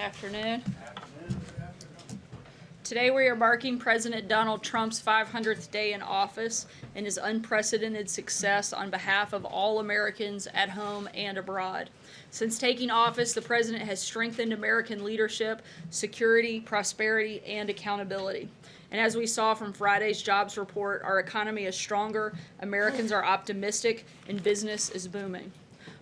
afternoon. Today we are marking President Donald Trump's 500th day in office and his unprecedented success on behalf of all Americans at home and abroad. Since taking office, the president has strengthened American leadership, security, prosperity, and accountability. And as we saw from Friday's jobs report, our economy is stronger, Americans are optimistic, and business is booming.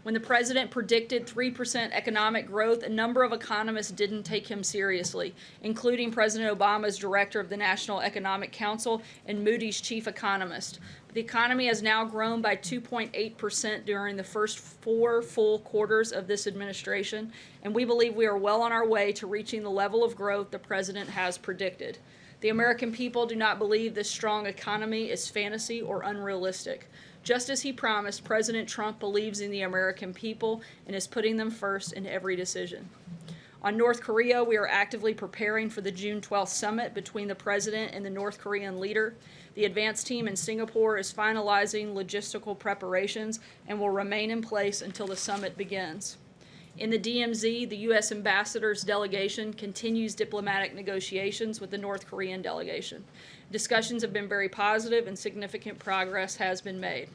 When the president predicted 3% economic growth, a number of economists didn't take him seriously, including President Obama's director of the National Economic Council and Moody's chief economist. But the economy has now grown by 2.8% during the first 4 full quarters of this administration, and we believe we are well on our way to reaching the level of growth the president has predicted. The American people do not believe this strong economy is fantasy or unrealistic. Just as he promised, President Trump believes in the American people and is putting them first in every decision. On North Korea, we are actively preparing for the June 12th summit between the president and the North Korean leader. The advance team in Singapore is finalizing logistical preparations and will remain in place until the summit begins. In the DMZ, the U.S. ambassador's delegation continues diplomatic negotiations with the North Korean delegation. Discussions have been very positive and significant progress has been made.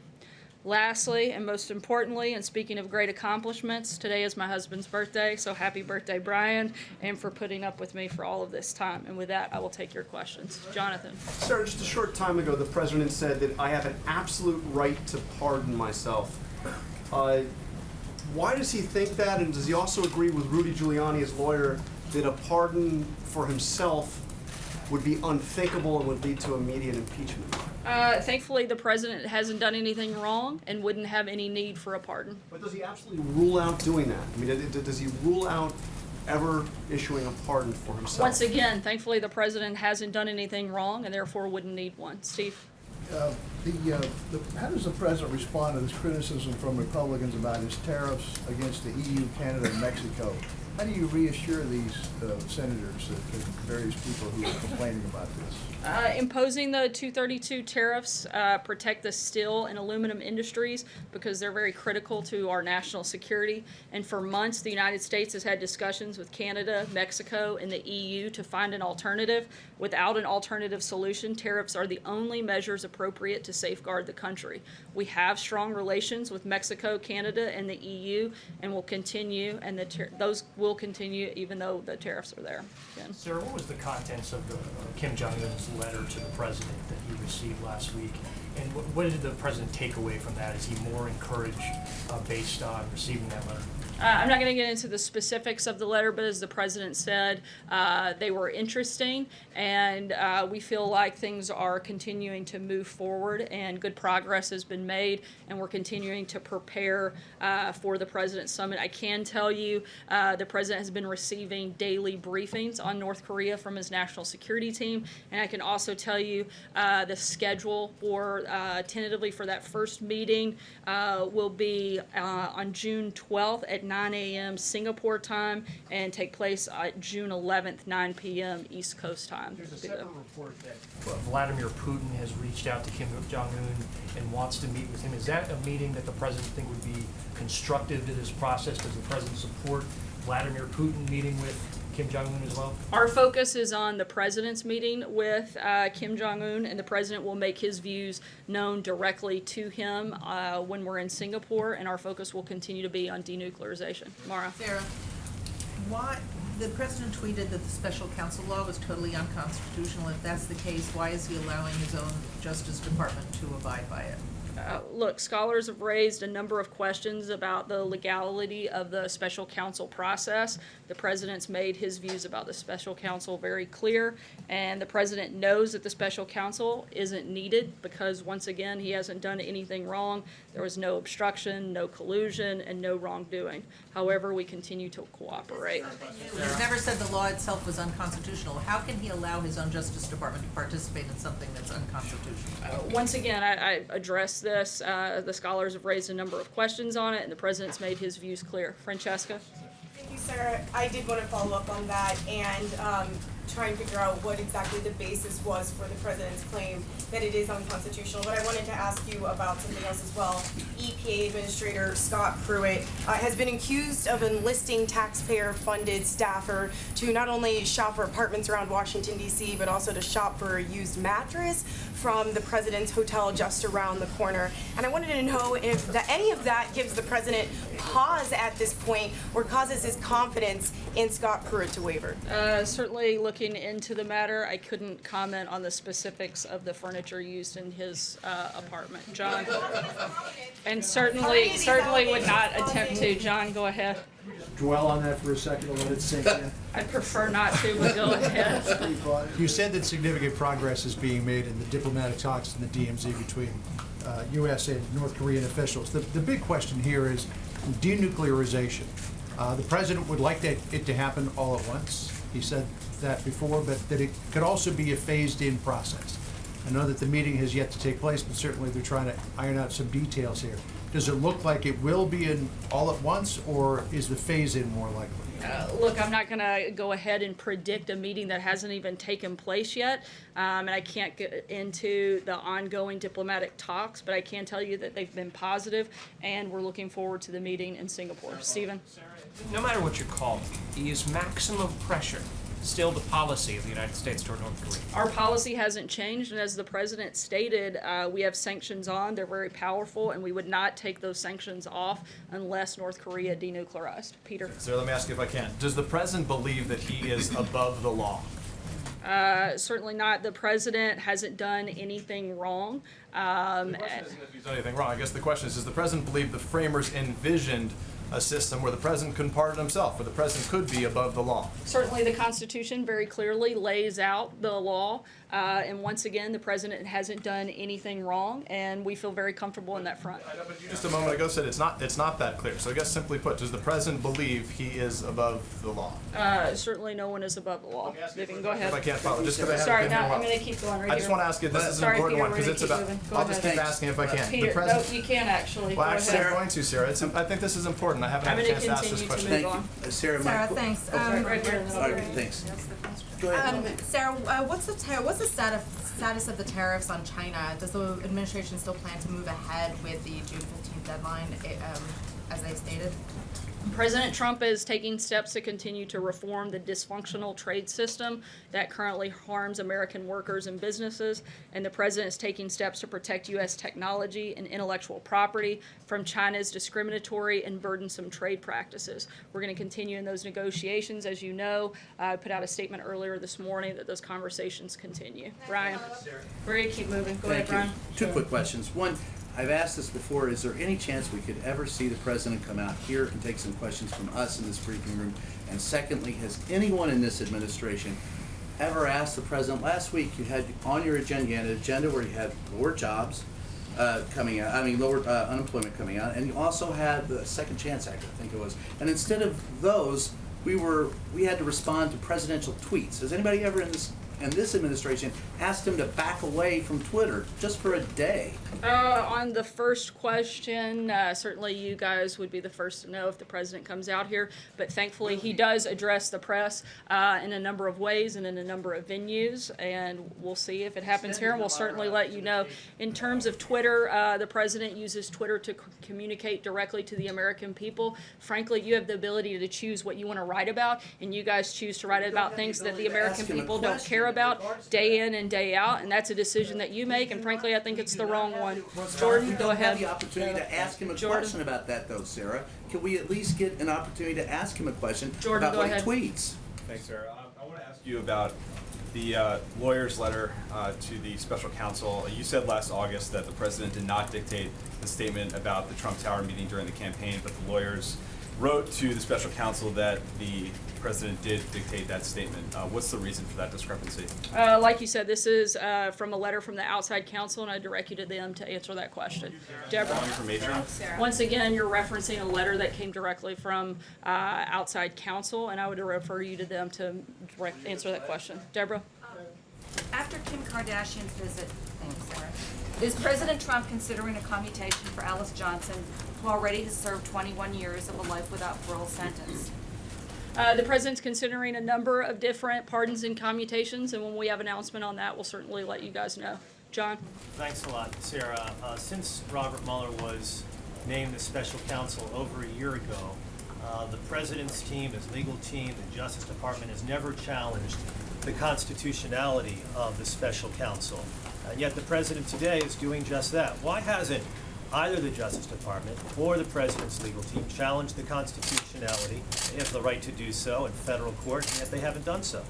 Lastly, and most importantly, and speaking of great accomplishments, today is my husband's birthday, so happy birthday, Brian, and for putting up with me for all of this time. And with that, I will take your questions. Jonathan. Sir, just a short time ago, the president said that I have an absolute right to pardon myself. Why does he think that, and does he also agree with Rudy Giuliani, his lawyer, that a pardon for himself would be unthinkable and would lead to immediate impeachment? Thankfully, the president hasn't done anything wrong and wouldn't have any need for a pardon. But does he absolutely rule out doing that? I mean, does he rule out ever issuing a pardon for himself? Once again, thankfully, the president hasn't done anything wrong and therefore wouldn't need one. Steve? How does the president respond to this criticism from Republicans about his tariffs against the EU, Canada, and Mexico? How do you reassure these senators, the various people who are complaining about this? Imposing the 232 tariffs protect the steel and aluminum industries because they're very critical to our national security. And for months, the United States has had discussions with Canada, Mexico, and the EU to find an alternative. Without an alternative solution, tariffs are the only measures appropriate to safeguard the country. We have strong relations with Mexico, Canada, and the EU, and will continue, and those will continue even though the tariffs are there. Again. Sir, what was the contents of the Kim Jong-un's letter to the president that he received last week? And what did the president take away from that? Is he more encouraged based on receiving that letter? I'm not going to get into the specifics of the letter, but as the president said, they were interesting, and we feel like things are continuing to move forward, and good progress has been made, and we're continuing to prepare for the president's summit. I can tell you the president has been receiving daily briefings on North Korea from his national security team, and I can also tell you the schedule for tentatively for that first meeting will be on June 12th at 9 a.m. Singapore time and take place at June 11th, 9 p.m. East Coast time. There's a separate report that Vladimir Putin has reached out to Kim Jong-un and wants to meet with him. Is that a meeting that the president think would be constructive to this process? Does the president support Vladimir Putin meeting with Kim Jong-un as well? Our focus is on the president's meeting with Kim Jong-un, and the president will make his views known directly to him when we're in Singapore, and our focus will continue to be on denuclearization. Mara? Sarah, why the president tweeted that the special counsel law was totally unconstitutional. If that's the case, why is he allowing his own Justice Department to abide by it? Look, scholars have raised a number of questions about the legality of the special counsel process. The president's made his views about the special counsel very clear, and the president knows that the special counsel isn't needed because, once again, he hasn't done anything wrong. There was no obstruction, no collusion, and no wrongdoing. However, we continue to cooperate. He's never said the law itself was unconstitutional. How can he allow his own Justice Department to participate in something that's unconstitutional? Once again, I addressed this. The scholars have raised a number of questions on it, and the president's made his views clear. Francesca? Thank you, Sarah. I did want to follow up on that and try and figure out what exactly the basis was for the president's claim that it is unconstitutional. But I wanted to ask you about something else as well. EPA Administrator Scott Pruitt has been accused of enlisting taxpayer-funded staffer to not only shop for apartments around Washington, D.C., but also to shop for a used mattress from the president's hotel just around the corner. And I wanted to know if any of that gives the president pause at this point or causes his confidence in Scott Pruitt to waver. Certainly looking into the matter, I couldn't comment on the specifics of the furniture used in his apartment. John? And certainly would not attempt to. John, go ahead. Dwell on that for a second and let it sink in. I prefer not to, but go ahead. You said that significant progress is being made in the diplomatic talks in the DMZ between U.S. and North Korean officials. The big question here is denuclearization. The president would like it to happen all at once. He said that before, but that it could also be a phased-in process. I know that the meeting has yet to take place, but certainly they're trying to iron out some details here. Does it look like it will be in all at once, or is the phase-in more likely? Look, I'm not going to go ahead and predict a meeting that hasn't even taken place yet, and I can't get into the ongoing diplomatic talks, but I can tell you that they've been positive, and we're looking forward to the meeting in Singapore. Stephen? No matter what you call it, is maximum pressure still the policy of the United States toward North Korea? Our policy hasn't changed, and as the president stated, we have sanctions on. They're very powerful, and we would not take those sanctions off unless North Korea denuclearized. Peter? Sir, let me ask you if I can. Does the president believe that he is above the law? Certainly not. The president hasn't done anything wrong. The question isn't if he's done anything wrong. I guess the question is, does the president believe the framers envisioned a system where the president couldn't pardon himself, where the president could be above the law? Certainly, the Constitution very clearly lays out the law, and once again, the president hasn't done anything wrong, and we feel very comfortable in that front. I know, but you just a moment ago said it's not that clear. So I guess simply put, does the president believe he is above the law? Certainly, no one is above the law. Vivian, go ahead. If I can't follow, just because I Sorry, haven't been no, here a I'm while. going to keep going right here. I just want to ask you, this is an Sorry, important Peter, one, we're because gonna it's keep about, moving. Go I'll just ahead. keep asking if I can. Peter, The president, no, you can actually. well, Go actually, I'm ahead. going to, Sarah. I think this is important. I haven't I'm had a going to chance to ask this continue to question. move on. Sarah, Sarah, thanks. Right here. Sorry, thanks. Go ahead. Sarah, what's the status of the tariffs on China? Does the administration still plan to move ahead with the June 15th deadline, as they stated? President Trump is taking steps to continue to reform the dysfunctional trade system that currently harms American workers and businesses, and the president is taking steps to protect U.S. technology and intellectual property from China's discriminatory and burdensome trade practices. We're going to continue in those negotiations. As you know, I put out a statement earlier this morning that those conversations continue. Brian? We're going to keep moving. Go ahead, Brian. Two quick questions. One, I've asked this before, is there any chance we could ever see the president come out here and take some questions from us in this briefing room? And secondly, has anyone in this administration ever asked the president, last week you had on your agenda, you had an agenda where you had lower jobs coming out, lower unemployment coming out, and you also had the Second Chance Act, I think it was. And instead of those, we had to respond to presidential tweets. Has anybody ever in this administration asked him to back away from Twitter just for a day? On the first question, certainly you guys would be the first to know if the president comes out here, but thankfully he does address the press in a number of ways and in a number of venues, and we'll see if it happens here, and we'll certainly let you know. In terms of Twitter, the president uses Twitter to communicate directly to the American people. Frankly, you have the ability to choose what you want to write about, and you guys choose to write about things that the American people don't care about day in and day out, and that's a decision that you make, and frankly, I think it's the wrong one. Jordan, go ahead. You don't have the opportunity to ask him a question about that, though, Sarah. Can we at least get an opportunity to ask him a question Jordan, about go what ahead. he tweets? Thanks, Sarah. I want to ask you about the lawyer's letter to the special counsel. You said last August that the president did not dictate the statement about the Trump Tower meeting during the campaign, but the lawyers wrote to the special counsel that the president did dictate that statement. What's the reason for that discrepancy? Like you said, this is from a letter from the outside counsel, and I directed them to answer that question. Deborah? Information? Once again, you're referencing a letter that came directly from outside counsel, and I would refer you to them to answer that question. Deborah? After Kim Kardashian's visit, is President Trump considering a commutation for Alice Johnson, who already has served 21 years of a life without parole sentence? The president's considering a number of different pardons and commutations, and when we have an announcement on that, we'll certainly let you guys know. John? Thanks a lot, Sarah. Since Robert Mueller was named the special counsel over a year ago, the president's team, his legal team, the Justice Department has never challenged the constitutionality of the special counsel. And yet the president today is doing just that. Why hasn't either the Justice Department or the president's legal team challenged the constitutionality? They have the right to do so in federal court, and yet they haven't done so.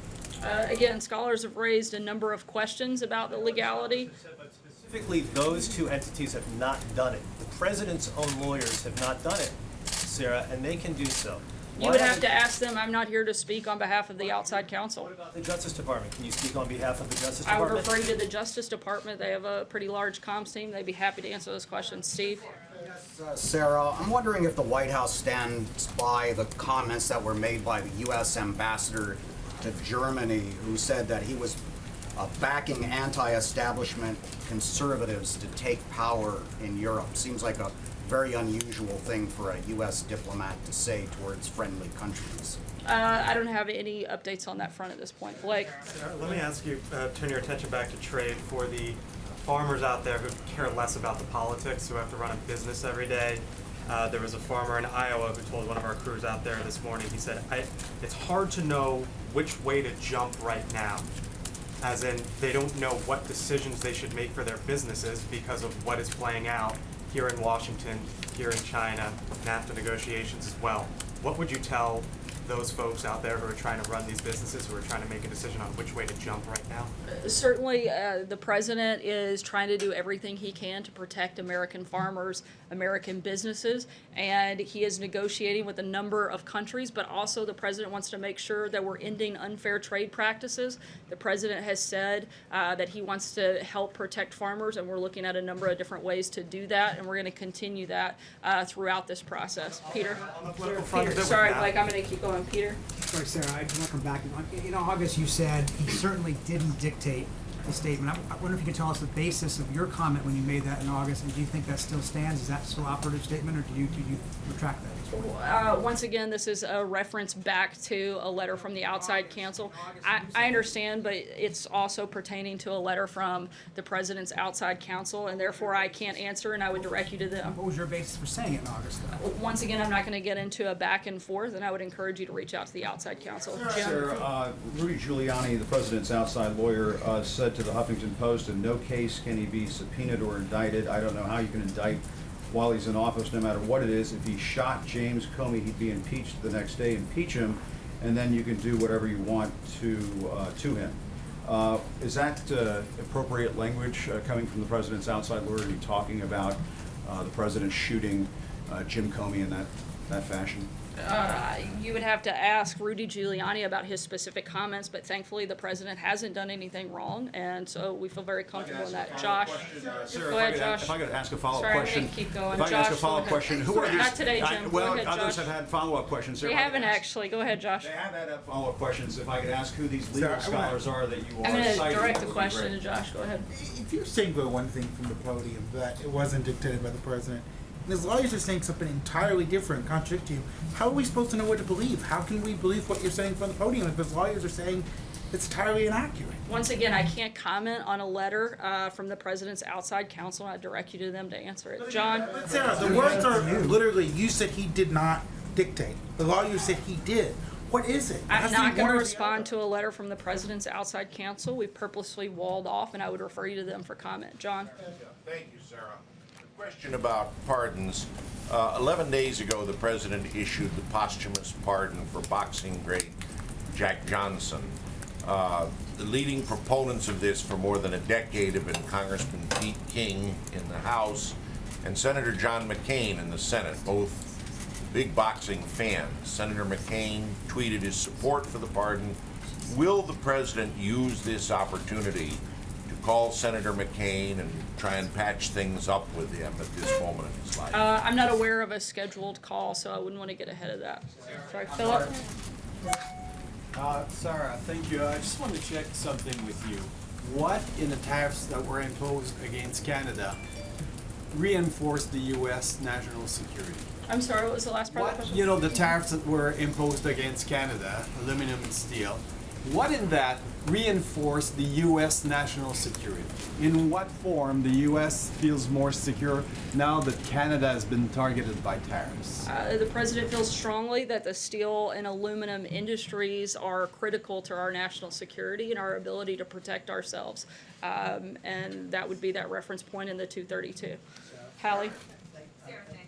Again, scholars have raised a number of questions about the legality. But specifically, those two entities have not done it. The president's own lawyers have not done it, Sarah, and they can do so. You would have to ask them. I'm not here to speak on behalf of the outside counsel. What about the Justice Department? Can you speak on behalf of the Justice I would Department? refer you to the Justice Department. They have a pretty large comms team. They'd be happy to answer those questions. Steve? Sarah, I'm wondering if the White House stands by the comments that were made by the U.S. ambassador to Germany, who said that he was backing anti-establishment conservatives to take power in Europe. Seems like a very unusual thing for a U.S. diplomat to say towards friendly countries. I don't have any updates on that front at this point. Blake? Let me ask you, turn your attention back to trade for the farmers out there who care less about the politics, who have to run a business every day. There was a farmer in Iowa who told one of our crews out there this morning, he said, it's hard to know which way to jump right now. As in, they don't know what decisions they should make for their businesses because of what is playing out here in Washington, here in China, NAFTA negotiations as well. What would you tell those folks out there who are trying to run these businesses, who are trying to make a decision on which way to jump right now? Certainly, the president is trying to do everything he can to protect American farmers, American businesses, and he is negotiating with a number of countries, but also the president wants to make sure that we're ending unfair trade practices. The president has said that he wants to help protect farmers, and we're looking at a number of different ways to do that, and we're going to continue that throughout this process. Peter? Sorry, Blake, I'm going to keep going. Peter? Sorry, Sarah, I just want to come back. In August, you said he certainly didn't dictate the statement. I wonder if you could tell us the basis of your comment when you made that in August, and do you think that still stands? Is that still operative statement, or do you retract that? Once again, this is a reference back to a letter from the outside counsel. I understand, but it's also pertaining to a letter from the president's outside counsel, and therefore I can't answer, and I would direct you to them. What was your basis for saying it in August, though? Once again, I'm not going to get into a back and forth, and I would encourage you to reach out to the outside counsel. Jim? Sir, Rudy Giuliani, the president's outside lawyer, said to the Huffington Post, in no case can he be subpoenaed or indicted. I don't know how you can indict while he's in office, no matter what it is. If he shot James Comey, he'd be impeached the next day. Impeach him, and then you can do whatever you want to him. Is that appropriate language coming from the president's outside lawyer? Are you talking about the president shooting Jim Comey in that fashion? You would have to ask Rudy Giuliani about his specific comments, but thankfully the president hasn't done anything wrong, and so we feel very comfortable in that. Josh? Sarah, Go ahead, Josh. if I could ask a follow-up Sorry, question. I'm gonna keep going. If I could Josh, ask a follow-up go question, ahead. who are these? Not today, Jim. Well, Go ahead, others Josh. have had follow-up questions. Sir, We if I could haven't ask- actually. Go ahead, Josh. They have had follow-up questions. If I could ask who these legal Sarah, I wanna- scholars are that you are I'm going to citing, direct that the would be question great. to Josh. Go ahead. If you're saying the one thing from the podium that it wasn't dictated by the president, and his lawyers are saying something entirely different, contradicting you, how are we supposed to know what to believe? How can we believe what you're saying from the podium if his lawyers are saying it's entirely inaccurate? Once again, I can't comment on a letter from the president's outside counsel. I direct you to them to answer it. John? But Sarah, the words are literally, you said he did not dictate. The lawyer said he did. What is it? It has I'm to be not going one to or the respond to a letter from the president's outside counsel. We've purposely walled off, and I would refer you to them for comment. John? Thank you, Sarah. A question about pardons. 11 days ago, the president issued the posthumous pardon for boxing great Jack Johnson. The leading proponents of this for more than a decade have been Congressman Pete King in the House and Senator John McCain in the Senate, both big boxing fans. Senator McCain tweeted his support for the pardon. Will the president use this opportunity to call Senator McCain and try and patch things up with him at this moment in his life? I'm not aware of a scheduled call, so I wouldn't want to get ahead of that. Sorry, Philip? Sarah, thank you. I just want to check something with you. What in the tariffs that were imposed against Canada reinforce the U.S. national security? I'm sorry, what was the last part of the question? You know, the tariffs that were imposed against Canada, aluminum and steel, what in that reinforce the U.S. national security? In what form the U.S. feels more secure now that Canada has been targeted by tariffs? The president feels strongly that the steel and aluminum industries are critical to our national security and our ability to protect ourselves. And that would be that reference point in the 232. Hallie? Sarah, thanks.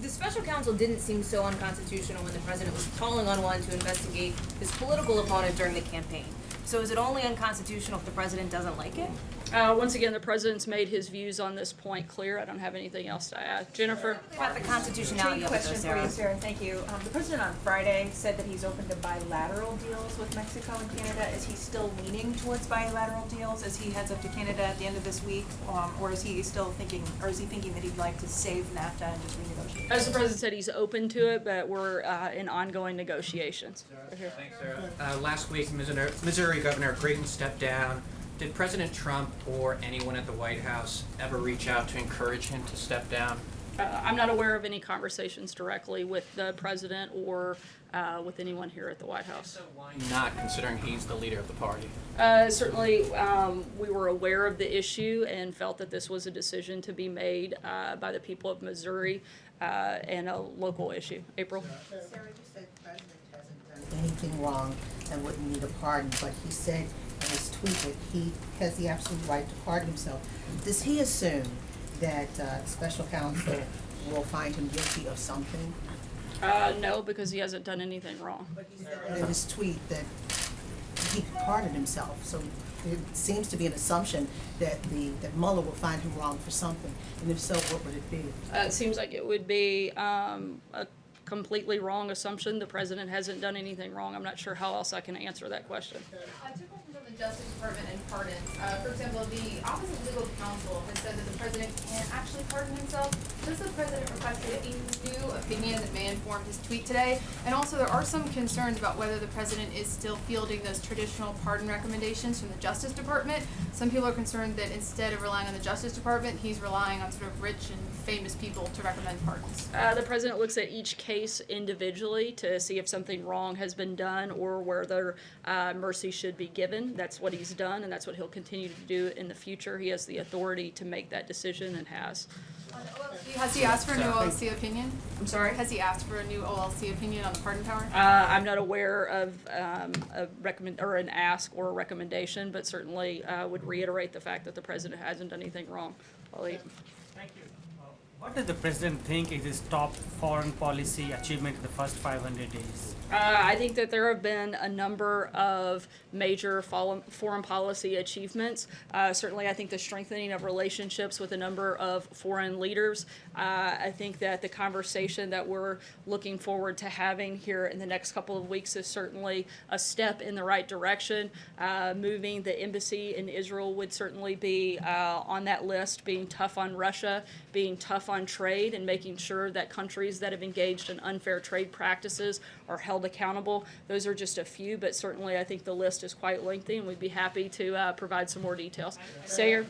The special counsel didn't seem so unconstitutional when the president was calling on one to investigate his political opponent during the campaign. So is it only unconstitutional if the president doesn't like it? Once again, the president's made his views on this point clear. I don't have anything else to add. Jennifer? About the constitutionality of it, Question for you, Sarah. Thank you. The president on Friday said that he's open to bilateral deals with Mexico and Canada. Is he still leaning towards bilateral deals as he heads up to Canada at the end of this week, or is he still thinking, or is he thinking that he'd like to save NAFTA and just renegotiate? As the president said, he's open to it, but we're in ongoing negotiations. Thanks, Sarah. Last week, Missouri Governor Creighton stepped down. Did President Trump or anyone at the White House ever reach out to encourage him to step down? I'm not aware of any conversations directly with the president or with anyone here at the White House. So why not, considering he's the leader of the party? Certainly, we were aware of the issue and felt that this was a decision to be made by the people of Missouri and a local issue. April? Sarah, you said the president hasn't done anything wrong and wouldn't need a pardon, but he said in his tweet that he has the absolute right to pardon himself. Does he assume that special counsel will find him guilty of something? No, because he hasn't done anything wrong. But he said in his tweet that he could pardon himself, so it seems to be an assumption that that Mueller will find him wrong for something, and if so, what would it be? It seems like it would be a completely wrong assumption. The president hasn't done anything wrong. I'm not sure how else I can answer that question. Two questions on the Justice Department and pardons. For example, the Office of Legal Counsel has said that the president can't actually pardon himself. Does the president requested a new opinion that may inform his tweet today? And also, there are some concerns about whether the president is still fielding those traditional pardon recommendations from the Justice Department. Some people are concerned that instead of relying on the Justice Department, he's relying on sort of rich and famous people to recommend pardons. The president looks at each case individually to see if something wrong has been done or whether mercy should be given. That's what he's done, and that's what he'll continue to do in the future. He has the authority to make that decision and has. Has he asked for a new OLC opinion? I'm sorry? Has he asked for a new OLC opinion on the pardon power? I'm not aware of a recommend or an ask or a recommendation, but certainly would reiterate the fact that the president hasn't done anything wrong. Thank you. What does the president think is his top foreign policy achievement in the first 500 days? I think that there have been a number of major foreign policy achievements. Certainly, I think the strengthening of relationships with a number of foreign leaders. I think that the conversation that we're looking forward to having here in the next couple of weeks is certainly a step in the right direction. Moving the embassy in Israel would certainly be on that list, being tough on Russia, being tough on trade, and making sure that countries that have engaged in unfair trade practices are held accountable. Those are just a few, but certainly I think the list is quite lengthy, and we'd be happy to provide some more details. Sarah,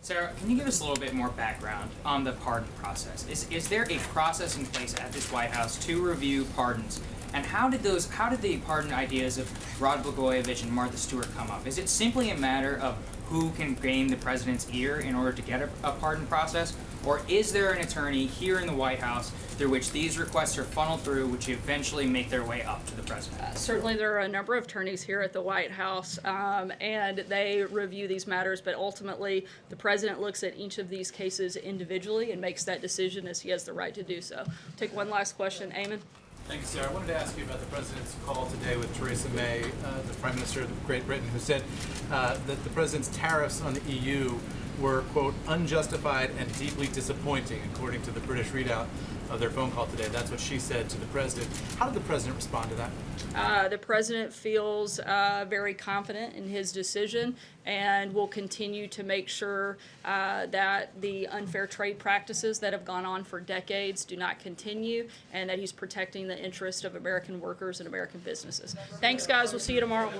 can you give us a little bit more background on the pardon process? Is there a process in place at this White House to review pardons? And how did the pardon ideas of Rod Blagojevich and Martha Stewart come up? Is it simply a matter of who can gain the president's ear in order to get a pardon process? Or is there an attorney here in the White House through which these requests are funneled through, which eventually make their way up to the president? Certainly there are a number of attorneys here at the White House, and they review these matters, but ultimately the president looks at each of these cases individually and makes that decision as he has the right to do so. Take one last question. Eamon? Thank you, Sarah. I wanted to ask you about the president's call today with Theresa May, the Prime Minister of Great Britain, who said that the president's tariffs on the EU were, quote, unjustified and deeply disappointing, according to the British readout of their phone call today. That's what she said to the president. How did the president respond to that? The president feels very confident in his decision and will continue to make sure that the unfair trade practices that have gone on for decades do not continue, and that he's protecting the interest of American workers and American businesses. Thanks, guys. We'll see you tomorrow.